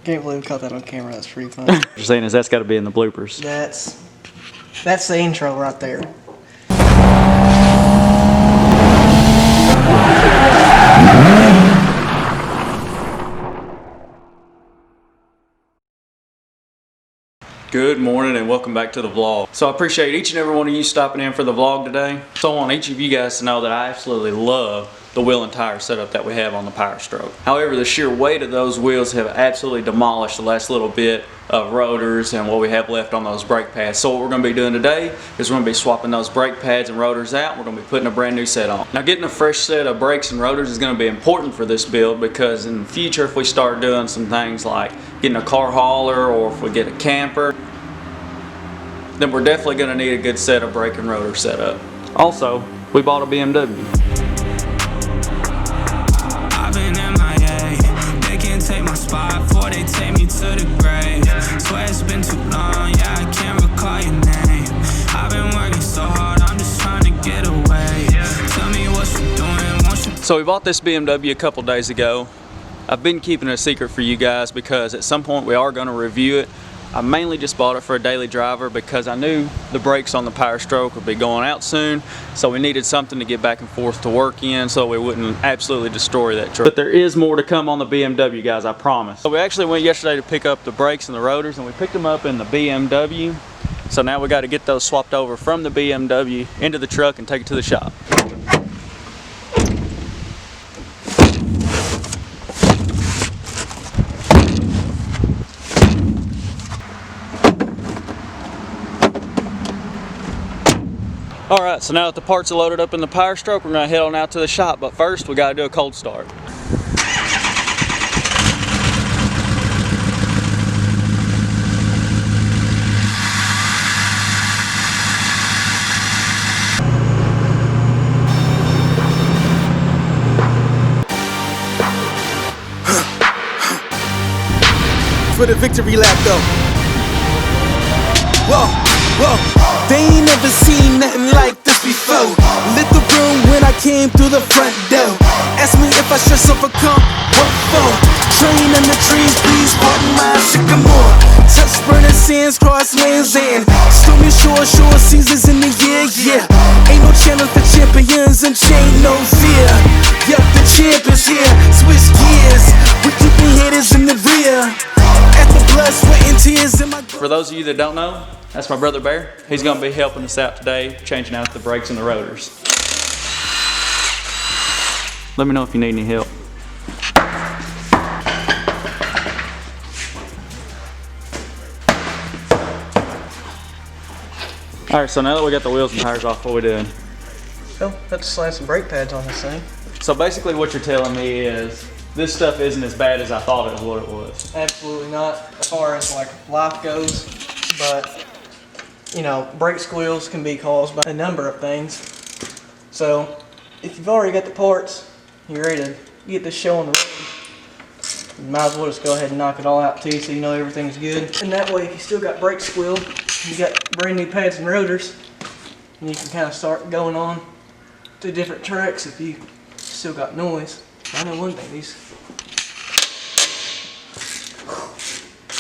Can't believe we caught that on camera. That's pretty funny. What you're saying is that's got to be in the bloopers. That's the intro right there. Good morning and welcome back to the vlog. So I appreciate each and every one of you stopping in for the vlog today. So I want each of you guys to know that I absolutely love the wheel and tire setup that we have on the Power Stroke. However, the sheer weight of those wheels have absolutely demolished the last little bit of rotors and what we have left on those brake pads. So what we're going to be doing today is we're going to be swapping those brake pads and rotors out. We're going to be putting a brand new set on. Now, getting a fresh set of brakes and rotors is going to be important for this build, because in the future, if we start doing some things like getting a car hauler, or if we get a camper, then we're definitely going to need a good set of brake and rotor setup. Also, we bought a BMW. I've been MIA. They can't take my spot before they take me to the grave. Swear it's been too long, yeah, I can't recall your name. I've been working so hard, I'm just trying to get away. Tell me what you're doing, won't you? So we bought this BMW a couple days ago. I've been keeping it a secret for you guys because at some point we are going to review it. I mainly just bought it for a daily driver because I knew the brakes on the Power Stroke would be going out soon, so we needed something to get back and forth to work in so we wouldn't absolutely destroy that truck. But there is more to come on the BMW, guys, I promise. So we actually went yesterday to pick up the brakes and the rotors, and we picked them up in the BMW. So now we got to get those swapped over from the BMW into the truck and take it to the shop. Alright, so now that the parts are loaded up in the Power Stroke, we're going to head on out to the shop. But first, we got to do a cold start. For the victory lap though. Whoa, whoa. They ain't never seen nothing like this before. Lit the room when I came through the front door. Ask me if I should overcome. What for? Train in the trees, please pardon my sycamore. Touch burning sands, cross lands and stormy shore seasons in the year, yeah. Ain't no channel for champions and chain no fear. Yup, the champ is here. Switch gears, we're keeping haters in the rear. At the blood, sweat and tears in my. For those of you that don't know, that's my brother Bear. He's going to be helping us out today, changing out the brakes and the rotors. Let me know if you need any help. Alright, so now that we got the wheels and tires off, what are we doing? Well, let's slap some brake pads on this thing. So basically what you're telling me is this stuff isn't as bad as I thought it was. Absolutely not, as far as like life goes, but you know, brake squeals can be caused by a number of things. So if you've already got the parts, you're ready to get this show on the road, you might as well just go ahead and knock it all out too, so you know everything's good. And that way, if you still got brake squeal, you got brand new pads and rotors, and you can kind of start going on to different tracks if you still got noise. I know one thing,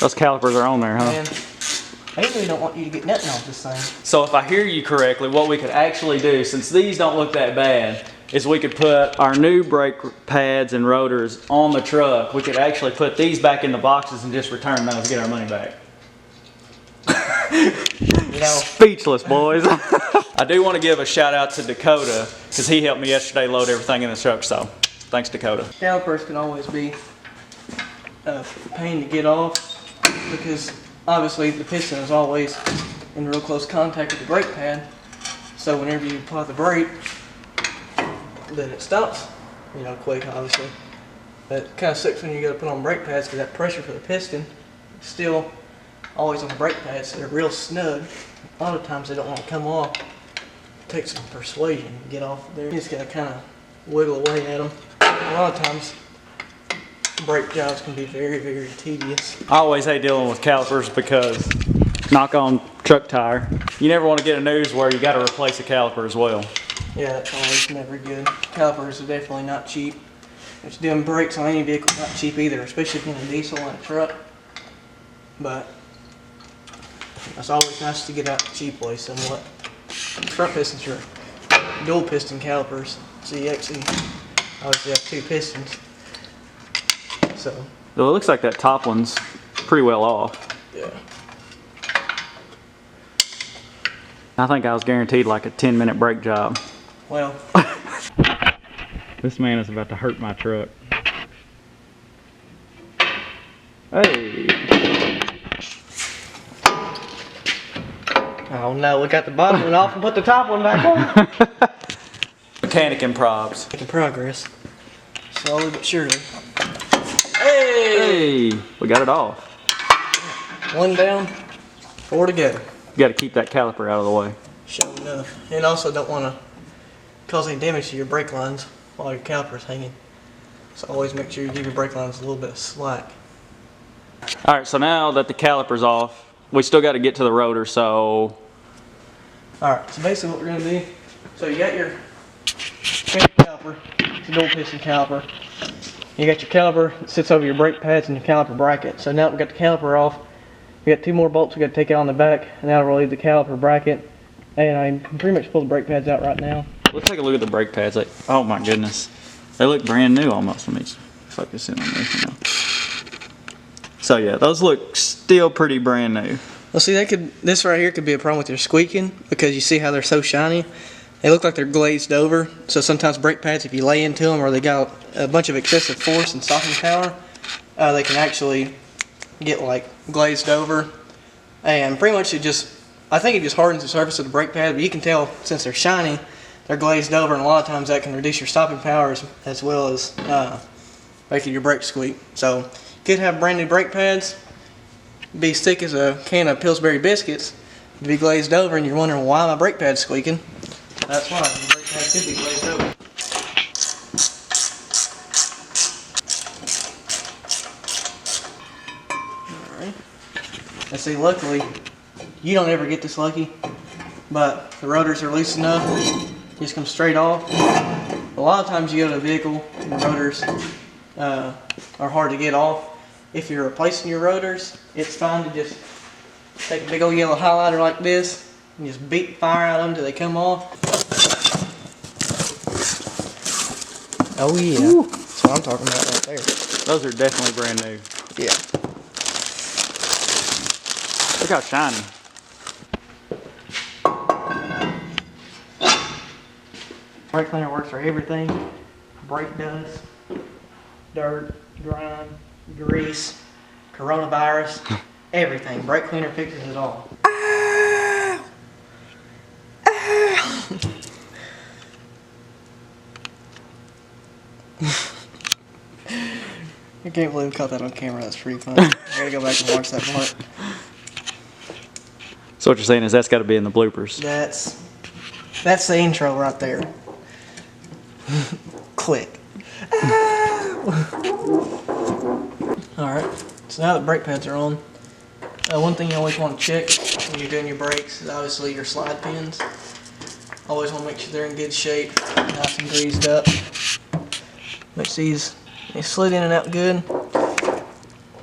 Those calipers are on there, huh? Man, I really don't want you to get nothing off this thing. So if I hear you correctly, what we could actually do, since these don't look that bad, is we could put our new brake pads and rotors on the truck. We could actually put these back in the boxes and just return those to get our money back. You know, Speechless, boys. I do want to give a shout out to Dakota, because he helped me yesterday load everything in the truck, so thanks, Dakota. calipers can always be a pain to get off, because obviously the piston is always in real close contact with the brake pad, so whenever you apply the brake, then it stops, you know, quick, obviously. But it kind of sucks when you got to put on brake pads, because that pressure for the piston is still always on the brake pads, so they're real snug. A lot of times they don't want to come off. It takes some persuasion to get off of there. You just got to kind of wiggle away at them. A lot of times brake jobs can be very, very tedious. I always hate dealing with calipers because, knock on truck tire, you never want to get a news where you got to replace a caliper as well. Yeah, that's always never good. Calipers are definitely not cheap. which doing brakes on any vehicle is not cheap either, especially if you're in a diesel and a truck. But it's always nice to get out the cheap way somewhat. Front pistons are dual piston calipers, so you actually obviously have 2 pistons. So Well, it looks like that top one's pretty well off. yeah. I think I was guaranteed like a 10-minute brake job. Well, This man is about to hurt my truck. Hey! oh no, we got the bottom one off and put the top one back on. Mechanic and probs. Making progress. Slowly but surely. Hey! Hey! We got it off. 1 down, 4 to go. You got to keep that caliper out of the way. Sure enough. And also don't want to cause any damage to your brake lines while your caliper's hanging. So always make sure you give your brake lines a little bit of slack. Alright, so now that the caliper's off, we still got to get to the rotor, so... Alright, so basically what we're going to do, so you got your caliper, it's a dual piston caliper. You got your caliper that sits over your brake pads and your caliper bracket. So now that we got the caliper off, we got 2 more bolts we got to take out on the back, and that'll relieve the caliper bracket. And I can pretty much pull the brake pads out right now. Let's take a look at the brake pads. Like, oh my goodness. They look brand new almost. Let me focus in on this, you know. So yeah, those look still pretty brand new. Well, see, this right here could be a problem with your squeaking because you see how they're so shiny. They look like they're glazed over. So sometimes brake pads, if you lay into them or they got a bunch of excessive force and stopping power, they can actually get like glazed over. And pretty much I think it just hardens the surface of the brake pad. But you can tell since they're shiny, they're glazed over, and a lot of times that can reduce your stopping power as well as making your brakes squeak. So you could have brand new brake pads, be as thick as a can of Pillsbury biscuits, be glazed over, and you're wondering why my brake pad's squeaking. That's why the brake pad could be glazed over. Alright. And see, luckily, you don't ever get this lucky, but the rotors are loose enough, just come straight off. A lot of times you go to a vehicle and the rotors are hard to get off. If you're replacing your rotors, it's fine to just take a big old yellow highlighter like this and just beat fire out of them till they come off. Oh yeah, Ooh. that's what I'm talking about right there. Those are definitely brand new. Yeah. Look how shiny. Brake cleaner works for everything. Brake dust, dirt, grime, grease, coronavirus, everything. Brake cleaner fixes it all. I can't believe we caught that on camera. That's pretty funny. I gotta go back and watch that part. So what you're saying is that's got to be in the bloopers. That's the intro right there. Click. Alright, so now that brake pads are on, one thing you always want to check when you're doing your brakes is obviously your slide pins. Always want to make sure they're in good shape, nice and greased up. Which these, they slid in and out good,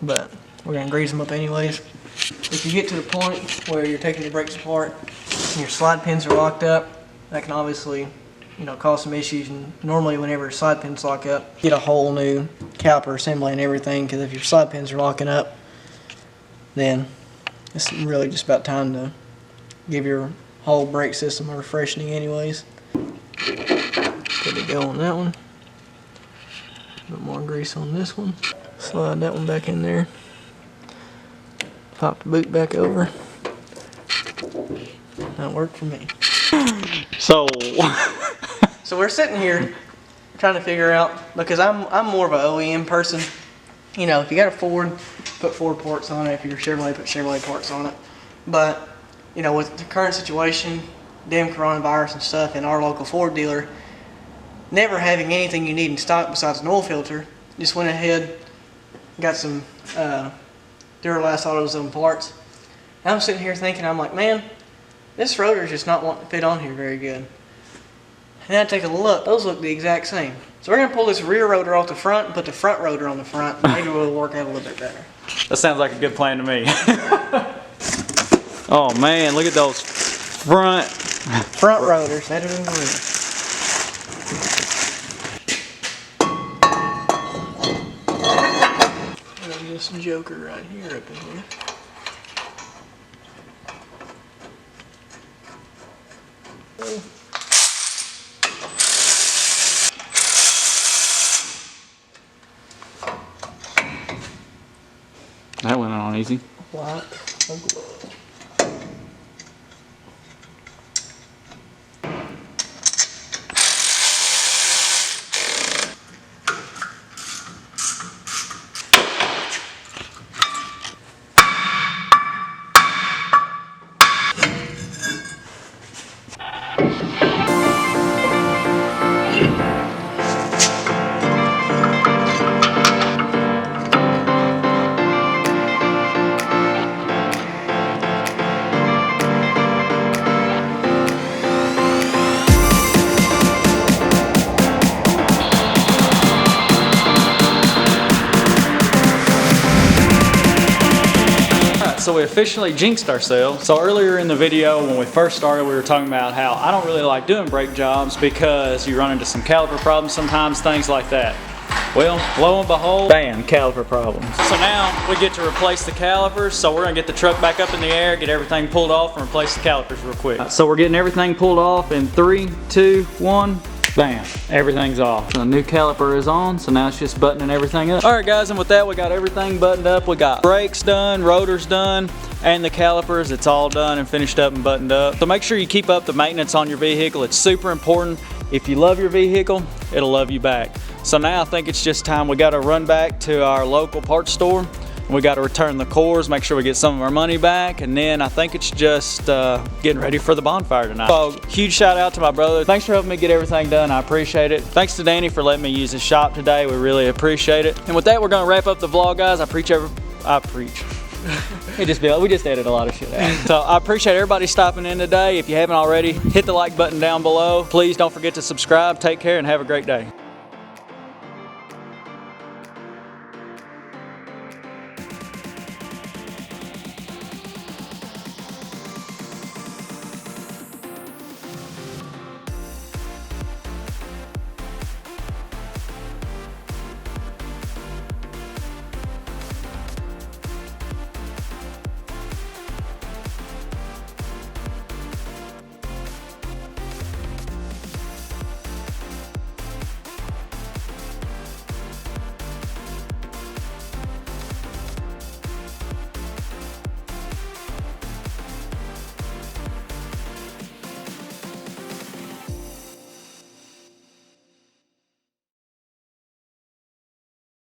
but we're going to grease them up anyways. If you get to the point where you're taking your brakes apart and your slide pins are locked up, that can obviously, cause some issues. And normally whenever slide pins lock up, get a whole new caliper assembly and everything, because if your slide pins are locking up, then it's really just about time to give your whole brake system a refreshing anyways. Put it go on that one. A bit more grease on this one. Slide that one back in there. Pop the boot back over. That worked for me. So, So we're sitting here trying to figure out, because I'm more of an OEM person. If you got a Ford, put Ford parts on it. If you're Chevrolet, put Chevrolet parts on it. But, with the current situation, damn coronavirus and stuff, and our local Ford dealer never having anything you need in stock besides an oil filter, just went ahead, got some Duralast AutoZone parts. And I'm sitting here thinking, I'm like, man, this rotor's just not wanting to fit on here very good. And then I take a look, those look the exact same. So we're gonna pull this rear rotor off the front and put the front rotor on the front. Maybe it'll work out a little bit better. That sounds like a good plan to me. Oh man, look at those front rotors, better than the rear. This joker right here up in here. That went on easy. Like a glove. So we officially jinxed ourselves. So earlier in the video when we first started, we were talking about how I don't really like doing brake jobs because you run into some caliper problems sometimes, things like that. Well, lo and behold, bam, caliper problems. So now we get to replace the calipers. So we're gonna get the truck back up in the air, get everything pulled off, and replace the calipers real quick. So we're getting everything pulled off in 3, 2, 1. Bam, everything's off. The new caliper is on, so now it's just buttoning everything up. All right guys, and with that we got everything buttoned up. We got brakes done, rotors done, and the calipers, it's all done and finished up and buttoned up. So make sure you keep up the maintenance on your vehicle. It's super important. If you love your vehicle, it'll love you back. So now I think it's just time we gotta run back to our local parts store. We got to return the cores, make sure we get some of our money back, and then I think it's just getting ready for the bonfire tonight. So huge shout out to my brother. Thanks for helping me get everything done. I appreciate it. Thanks to Danny for letting me use his shop today. We really appreciate it. And with that, we're going to wrap up the vlog, guys. I preach. We just edit a lot of shit out. So I appreciate everybody stopping in today. If you haven't already, hit the like button down below. Please don't forget to subscribe. Take care and have a great day.